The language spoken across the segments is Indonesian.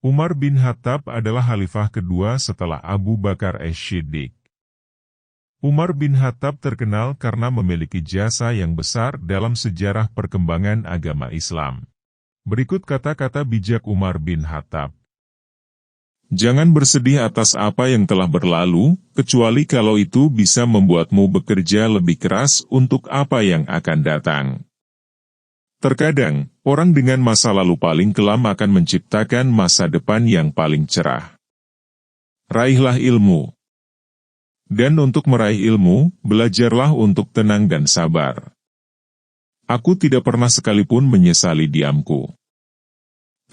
Umar bin Khattab adalah khalifah kedua setelah Abu Bakar As-Siddiq. Umar bin Khattab terkenal karena memiliki jasa yang besar dalam sejarah perkembangan agama Islam. Berikut kata-kata bijak Umar bin Khattab. Jangan bersedih atas apa yang telah berlalu, kecuali kalau itu bisa membuatmu bekerja lebih keras untuk apa yang akan datang. Terkadang, orang dengan masa lalu paling kelam akan menciptakan masa depan yang paling cerah. Raihlah ilmu. Dan untuk meraih ilmu, belajarlah untuk tenang dan sabar. Aku tidak pernah sekalipun menyesali diamku.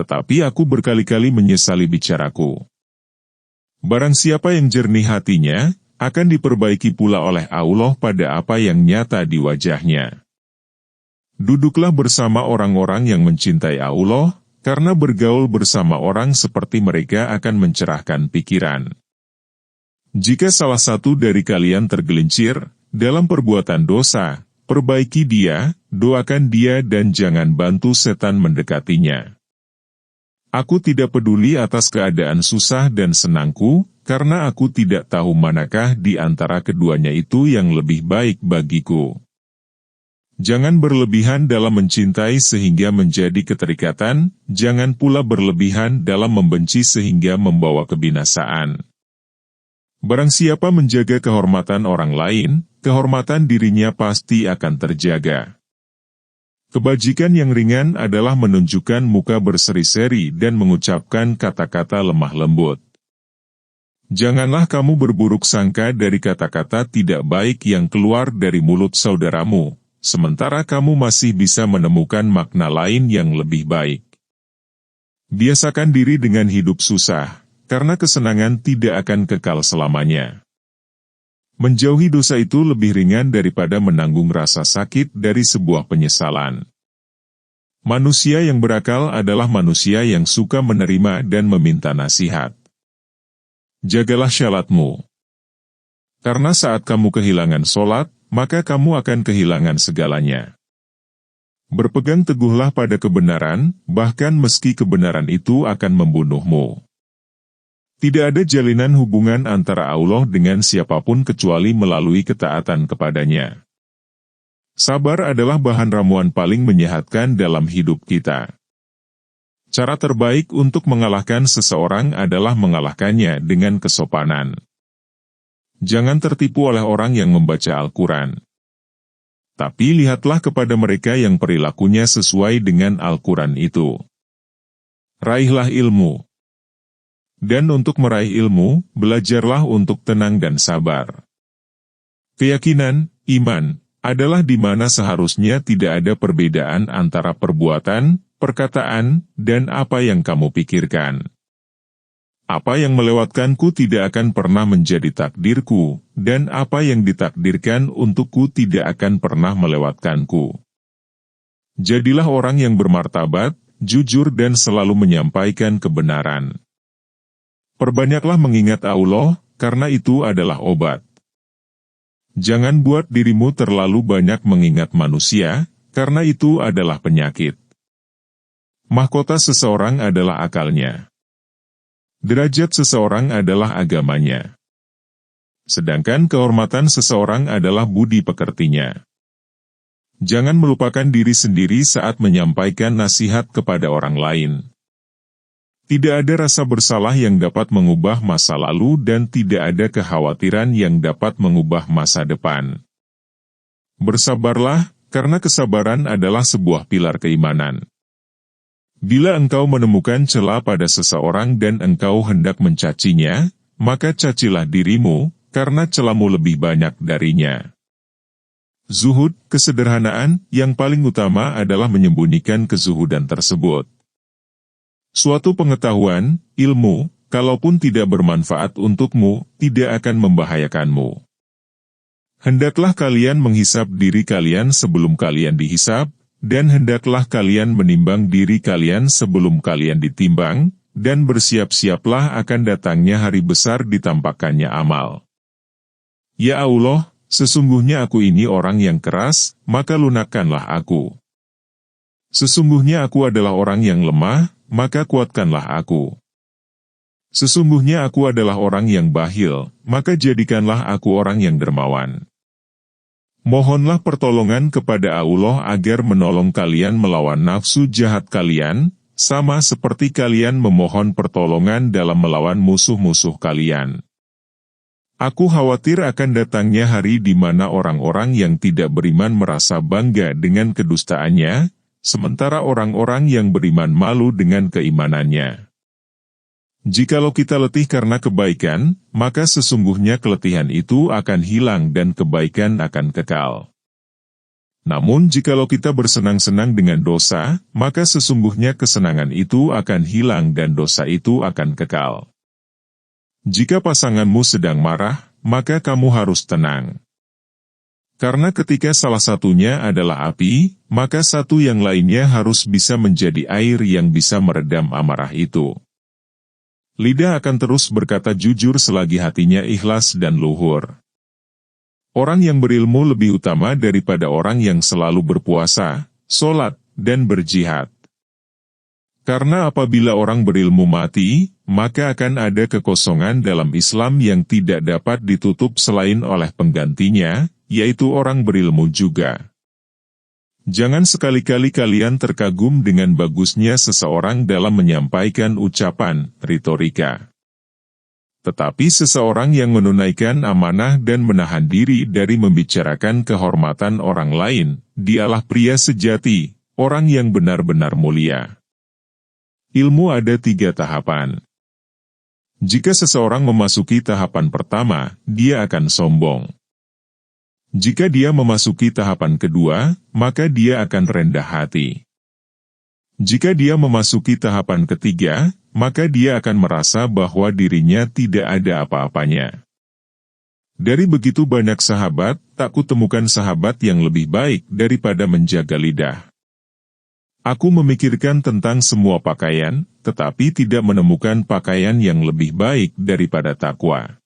Tetapi aku berkali-kali menyesali bicaraku. Barang siapa yang jernih hatinya, akan diperbaiki pula oleh Allah pada apa yang nyata di wajahnya. Duduklah bersama orang-orang yang mencintai Allah, karena bergaul bersama orang seperti mereka akan mencerahkan pikiran. Jika salah satu dari kalian tergelincir dalam perbuatan dosa, perbaiki dia, doakan dia dan jangan bantu setan mendekatinya. Aku tidak peduli atas keadaan susah dan senangku, karena aku tidak tahu manakah di antara keduanya itu yang lebih baik bagiku. Jangan berlebihan dalam mencintai sehingga menjadi keterikatan, jangan pula berlebihan dalam membenci sehingga membawa kebinasaan. Barang siapa menjaga kehormatan orang lain, kehormatan dirinya pasti akan terjaga. Kebajikan yang ringan adalah menunjukkan muka berseri-seri dan mengucapkan kata-kata lemah lembut. Janganlah kamu berburuk sangka dari kata-kata tidak baik yang keluar dari mulut saudaramu, sementara kamu masih bisa menemukan makna lain yang lebih baik. Biasakan diri dengan hidup susah, karena kesenangan tidak akan kekal selamanya. Menjauhi dosa itu lebih ringan daripada menanggung rasa sakit dari sebuah penyesalan. Manusia yang berakal adalah manusia yang suka menerima dan meminta nasihat. Jagalah syalatmu. Karena saat kamu kehilangan sholat, maka kamu akan kehilangan segalanya. Berpegang teguhlah pada kebenaran, bahkan meski kebenaran itu akan membunuhmu. Tidak ada jalinan hubungan antara Allah dengan siapapun kecuali melalui ketaatan kepadanya. Sabar adalah bahan ramuan paling menyehatkan dalam hidup kita. Cara terbaik untuk mengalahkan seseorang adalah mengalahkannya dengan kesopanan. Jangan tertipu oleh orang yang membaca Al-Quran. Tapi lihatlah kepada mereka yang perilakunya sesuai dengan Al-Quran itu. Raihlah ilmu. Dan untuk meraih ilmu, belajarlah untuk tenang dan sabar. Keyakinan, iman, adalah di mana seharusnya tidak ada perbedaan antara perbuatan, perkataan, dan apa yang kamu pikirkan. Apa yang melewatkanku tidak akan pernah menjadi takdirku, dan apa yang ditakdirkan untukku tidak akan pernah melewatkanku. Jadilah orang yang bermartabat, jujur dan selalu menyampaikan kebenaran. Perbanyaklah mengingat Allah, karena itu adalah obat. Jangan buat dirimu terlalu banyak mengingat manusia, karena itu adalah penyakit. Mahkota seseorang adalah akalnya. Derajat seseorang adalah agamanya. Sedangkan kehormatan seseorang adalah budi pekertinya. Jangan melupakan diri sendiri saat menyampaikan nasihat kepada orang lain. Tidak ada rasa bersalah yang dapat mengubah masa lalu dan tidak ada kekhawatiran yang dapat mengubah masa depan. Bersabarlah, karena kesabaran adalah sebuah pilar keimanan. Bila engkau menemukan celah pada seseorang dan engkau hendak mencacinya, maka cacilah dirimu, karena celahmu lebih banyak darinya. Zuhud, kesederhanaan, yang paling utama adalah menyembunyikan kezuhudan tersebut. Suatu pengetahuan, ilmu, kalaupun tidak bermanfaat untukmu, tidak akan membahayakanmu. Hendaklah kalian menghisap diri kalian sebelum kalian dihisap, dan hendaklah kalian menimbang diri kalian sebelum kalian ditimbang, dan bersiap-siaplah akan datangnya hari besar ditampakkannya amal. Ya Allah, sesungguhnya aku ini orang yang keras, maka lunakkanlah aku. Sesungguhnya aku adalah orang yang lemah, maka kuatkanlah aku. Sesungguhnya aku adalah orang yang bakhil, maka jadikanlah aku orang yang dermawan. Mohonlah pertolongan kepada Allah agar menolong kalian melawan nafsu jahat kalian, sama seperti kalian memohon pertolongan dalam melawan musuh-musuh kalian. Aku khawatir akan datangnya hari di mana orang-orang yang tidak beriman merasa bangga dengan kedustaannya, sementara orang-orang yang beriman malu dengan keimanannya. Jikalau kita letih karena kebaikan, maka sesungguhnya keletihan itu akan hilang dan kebaikan akan kekal. Namun jikalau kita bersenang-senang dengan dosa, maka sesungguhnya kesenangan itu akan hilang dan dosa itu akan kekal. Jika pasanganmu sedang marah, maka kamu harus tenang. Karena ketika salah satunya adalah api, maka satu yang lainnya harus bisa menjadi air yang bisa meredam amarah itu. Lidah akan terus berkata jujur selagi hatinya ikhlas dan luhur. Orang yang berilmu lebih utama daripada orang yang selalu berpuasa, sholat, dan berjihad. Karena apabila orang berilmu mati, maka akan ada kekosongan dalam Islam yang tidak dapat ditutup selain oleh penggantinya, yaitu orang berilmu juga. Jangan sekali-kali kalian terkagum dengan bagusnya seseorang dalam menyampaikan ucapan, retorika. Tetapi seseorang yang menunaikan amanah dan menahan diri dari membicarakan kehormatan orang lain, dialah pria sejati, orang yang benar-benar mulia. Ilmu ada 3 tahapan. Jika seseorang memasuki tahapan pertama, dia akan sombong. Jika dia memasuki tahapan kedua, maka dia akan rendah hati. Jika dia memasuki tahapan ketiga, maka dia akan merasa bahwa dirinya tidak ada apa-apanya. Dari begitu banyak sahabat, tak kutemukan sahabat yang lebih baik daripada menjaga lidah. Aku memikirkan tentang semua pakaian, tetapi tidak menemukan pakaian yang lebih baik daripada takwa.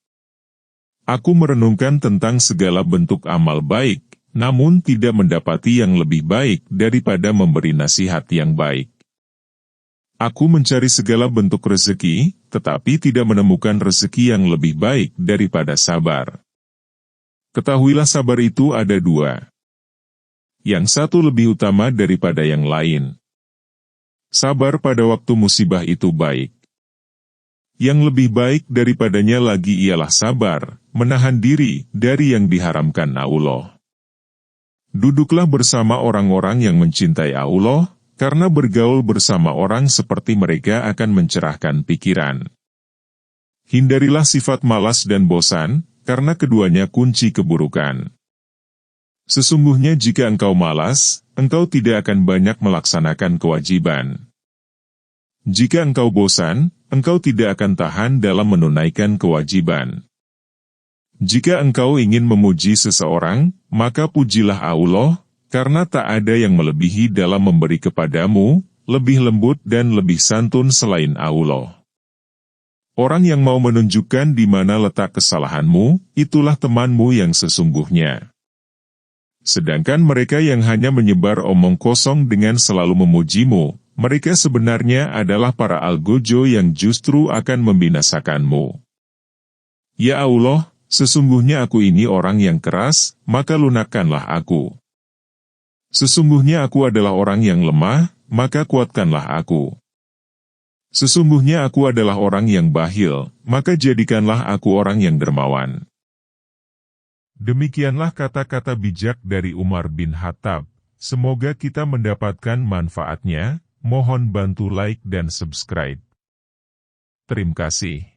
Aku merenungkan tentang segala bentuk amal baik, namun tidak mendapati yang lebih baik daripada memberi nasihat yang baik. Aku mencari segala bentuk rezeki, tetapi tidak menemukan rezeki yang lebih baik daripada sabar. Ketahuilah sabar itu ada 2. Yang satu lebih utama daripada yang lain. Sabar pada waktu musibah itu baik. Yang lebih baik daripadanya lagi ialah sabar, menahan diri dari yang diharamkan Allah. Duduklah bersama orang-orang yang mencintai Allah, karena bergaul bersama orang seperti mereka akan mencerahkan pikiran. Hindarilah sifat malas dan bosan, karena keduanya kunci keburukan. Sesungguhnya jika engkau malas, engkau tidak akan banyak melaksanakan kewajiban. Jika engkau bosan, engkau tidak akan tahan dalam menunaikan kewajiban. Jika engkau ingin memuji seseorang, maka pujilah Allah, karena tak ada yang melebihi dalam memberi kepadamu, lebih lembut dan lebih santun selain Allah. Orang yang mau menunjukkan di mana letak kesalahanmu, itulah temanmu yang sesungguhnya. Sedangkan mereka yang hanya menyebar omong kosong dengan selalu memujimu, mereka sebenarnya adalah para algojo yang justru akan membinasakanmu. Ya Allah, sesungguhnya aku ini orang yang keras, maka lunakkanlah aku. Sesungguhnya aku adalah orang yang lemah, maka kuatkanlah aku. Sesungguhnya aku adalah orang yang bakhil, maka jadikanlah aku orang yang dermawan. Demikianlah kata-kata bijak dari Umar bin Khattab. Semoga kita mendapatkan manfaatnya. Mohon bantu like dan subscribe. Terima kasih.